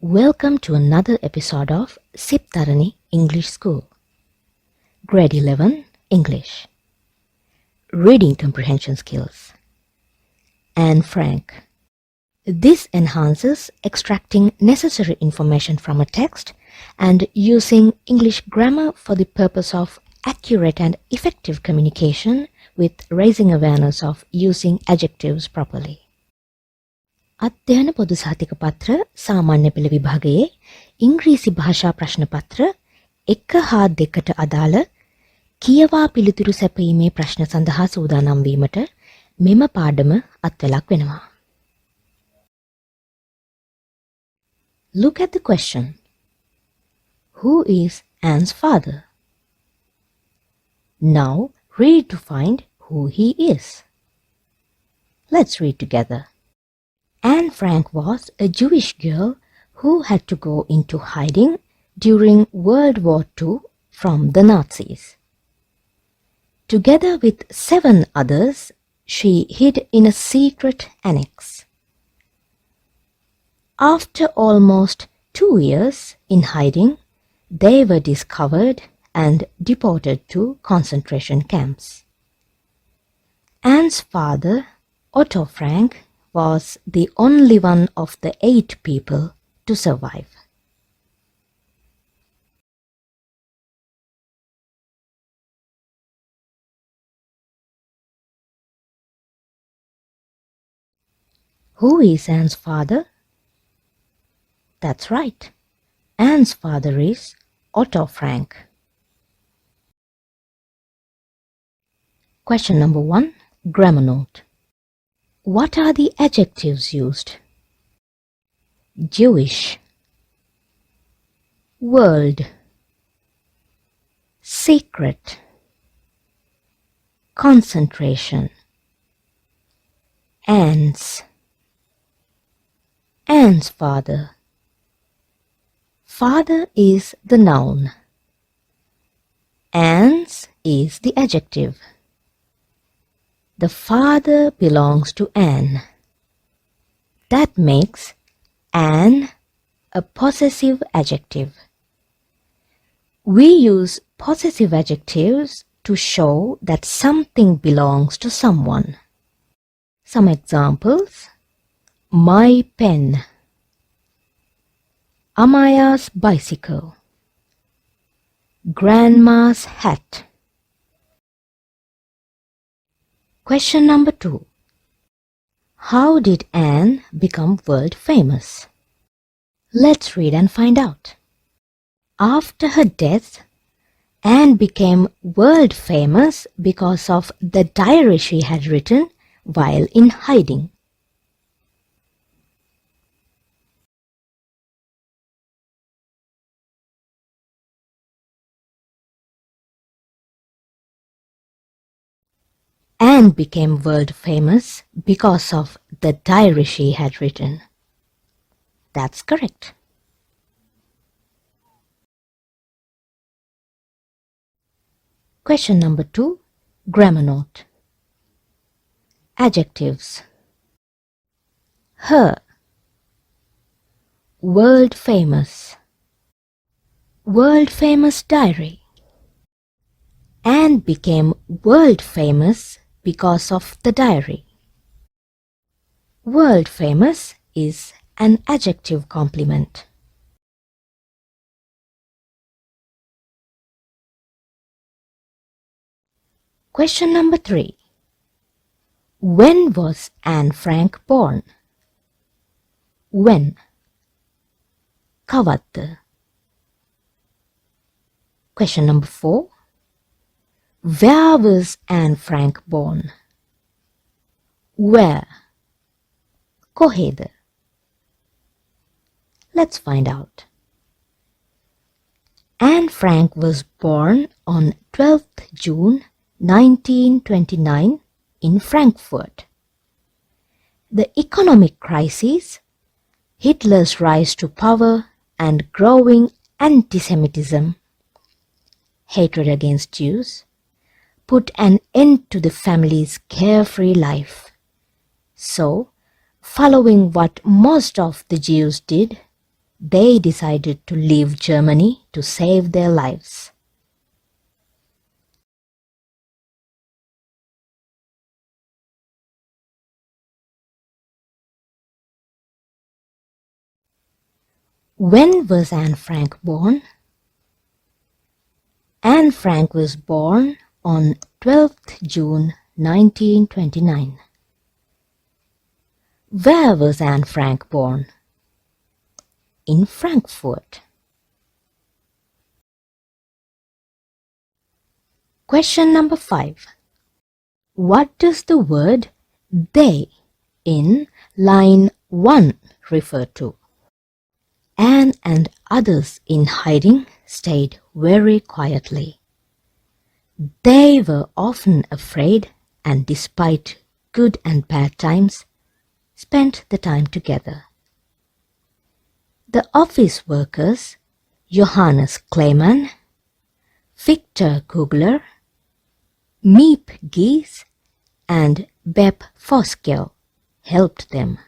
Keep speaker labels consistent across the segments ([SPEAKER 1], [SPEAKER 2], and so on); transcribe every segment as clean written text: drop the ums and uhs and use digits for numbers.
[SPEAKER 1] Welcome to another episode of Siptharani English School. Grade 11 English. Reading comprehension skills. Anne Frank. This enhances extracting necessary information from a text and using English grammar for the purpose of accurate and effective communication with raising awareness of using adjectives properly. අධ්‍යයන පොදු සහතික පත්‍ර සාමාන්‍ය පෙළ විභාගයේ ඉංග්‍රීසි භාෂා ප්‍රශ්න පත්‍ර 1 හා 2ට අදාළ කියවා පිළිතුරු සැපීමේ ප්‍රශ්න සඳහා සූදානම් වීමට මෙම පාඩම අත්වලක් වෙනවා. Look at the question. Who is Anne's father? Now read to find who he is. Let's read together. Anne Frank was a Jewish girl who had to go into hiding during World War II from the Nazis. Together with 7 others, she hid in a secret annex. After almost 2 years in hiding, they were discovered and deported to concentration camps. Anne's father, Otto Frank, was the only one of the 8 people to survive. Who is Anne's father? That's right. Anne's father is Otto Frank. Question number 1, grammar note. What are the adjectives used? Jewish, world, secret, concentration, Anne's father. Father is the noun. Anne's is the adjective. The father belongs to Anne. That makes Anne a possessive adjective. We use possessive adjectives to show that something belongs to someone. Some examples: my pen, Amaya's bicycle, grandma's hat. Question number 2. How did Anne become world famous? Let's read and find out. After her death, Anne became world famous because of the diary she had written while in hiding. Anne became world famous because of the diary she had written. That's correct. Question number 2, grammar note. Adjectives. Her, world famous, world famous diary. Anne became world famous because of the diary. World famous is an adjective complement. Question number 3. When was Anne Frank born? When? Kavadda. Question number 4. Where was Anne Frank born? Where? Koheda. Let's find out. Anne Frank was born on 12th June 1929 in Frankfurt. The economic crisis, Hitler's rise to power, and growing anti-Semitism, hatred against Jews, put an end to the family's carefree life. So, following what most of the Jews did, they decided to leave Germany to save their lives. When was Anne Frank born? Anne Frank was born on 12th June 1929. Where was Anne Frank born? In Frankfurt. Question number 5. What does the word they in line 1 refer to? Anne and others in hiding stayed very quietly. They were often afraid and despite good and bad times, spent the time together. The office workers, Johannes Kleiman, Victor Kugler, Miep Gies, and Bep Foskel helped them.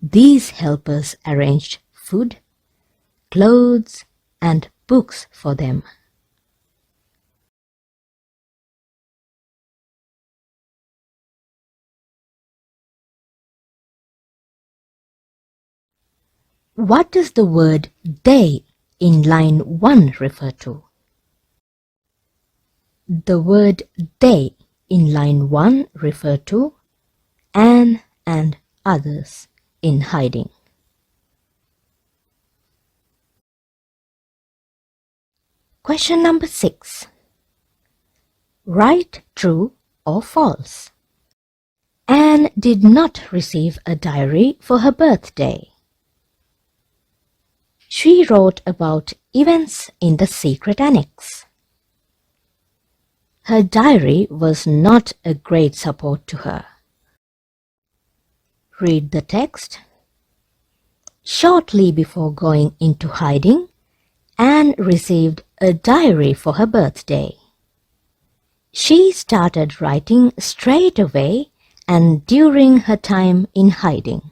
[SPEAKER 1] These helpers arranged food, clothes, and books for them. What does the word they in line 1 refer to? The word they in line 1 refer to Anne and others in hiding. Question number 6. Write true or false. Anne did not receive a diary for her birthday. She wrote about events in the secret annex. Her diary was not a great support to her. Read the text. Shortly before going into hiding, Anne received a diary for her birthday. She started writing straight away and during her time in hiding.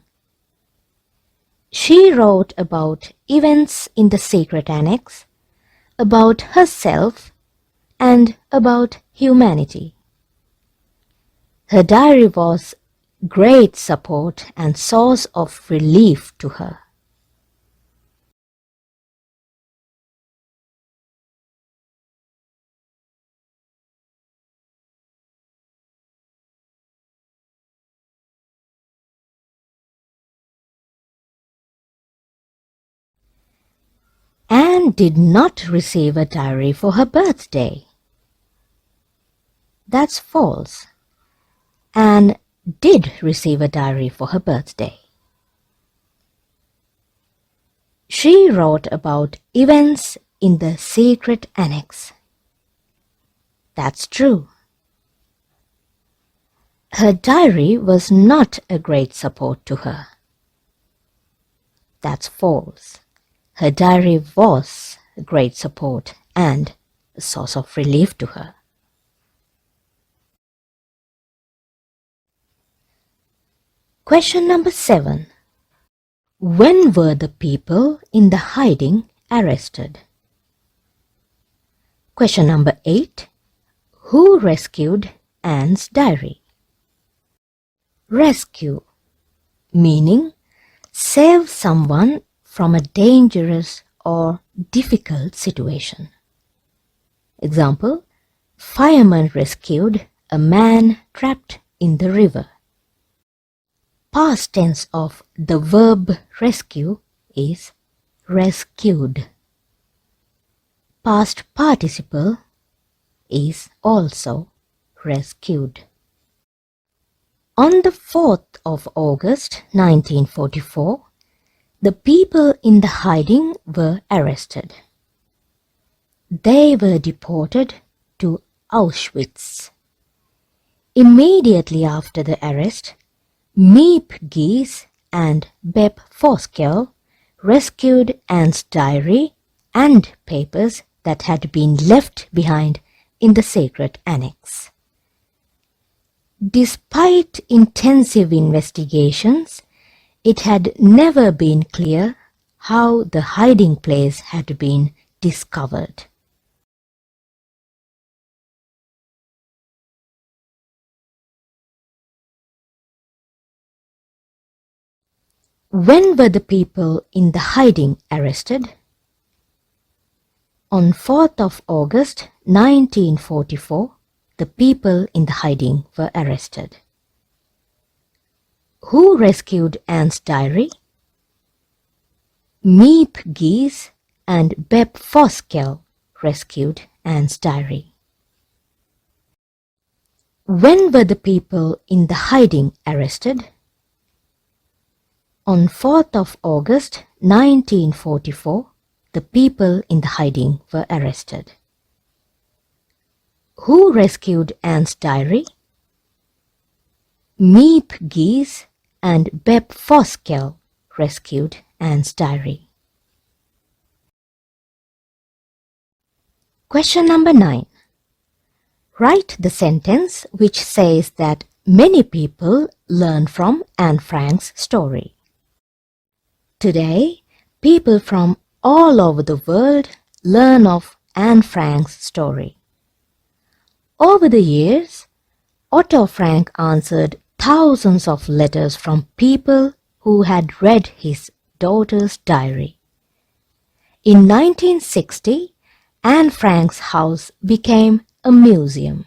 [SPEAKER 1] She wrote about events in the secret annex, about herself, and about humanity. Her diary was great support and source of relief to her. Anne did not receive a diary for her birthday. That's false. Anne did receive a diary for her birthday. She wrote about events in the secret annex. That's true. Her diary was not a great support to her. That's false. Her diary was a great support and a source of relief to her. Question number 7. When were the people in the hiding arrested? Question number 8. Who rescued Anne's diary? Rescue, meaning save someone from a dangerous or difficult situation. Example, firemen rescued a man trapped in the river. Past tense of the verb rescue is rescued. Past participle is also rescued. On the 4th of August 1944, the people in the hiding were arrested. They were deported to Auschwitz. Immediately after the arrest, Miep Gies and Bep Foskel rescued Anne's diary and papers that had been left behind in the secret annex. Despite intensive investigations, it had never been clear how the hiding place had been discovered. When were the people in the hiding arrested? On 4th of August 1944, the people in the hiding were arrested. Who rescued Anne's diary? Miep Gies and Beb Foskel rescued Anne's diary. When were the people in the hiding arrested? On 4th of August 1944, the people in the hiding were arrested. Who rescued Anne's diary? Miep Gies and Beb Foskel rescued Anne's diary. Question number 9. Write the sentence which says that many people learn from Anne Frank's story. Today, people from all over the world learn of Anne Frank's story. Over the years, Otto Frank answered thousands of letters from people who had read his daughter's diary. In 1960, Anne Frank's house became a museum.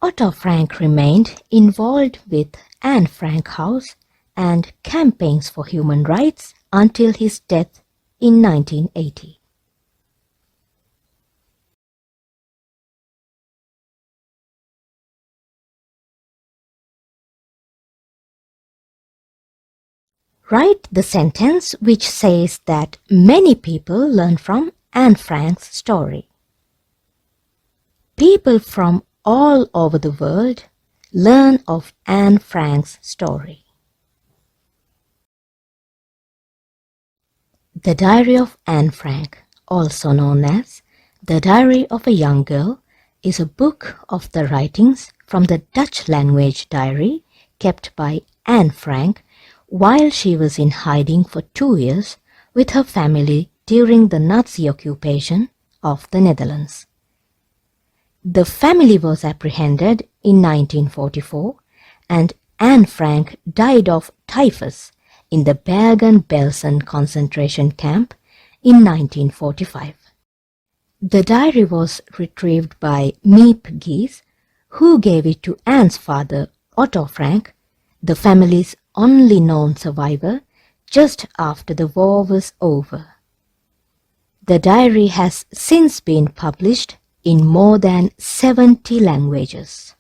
[SPEAKER 1] Otto Frank remained involved with Anne Frank House and campaigns for human rights until his death in 1980. Write the sentence which says that many people learn from Anne Frank's story. People from all over the world learn of Anne Frank's story. The Diary of Anne Frank, also known as The Diary of a Young Girl, is a book of the writings from the Dutch language diary kept by Anne Frank while she was in hiding for 2 years with her family during the Nazi occupation of the Netherlands. The family was apprehended in 1944 and Anne Frank died of typhus in the Bergen-Belsen concentration camp in 1945. The diary was retrieved by Miep Gies, who gave it to Anne's father, Otto Frank, the family's only known survivor, just after the war was over. The diary has since been published in more than 70 languages.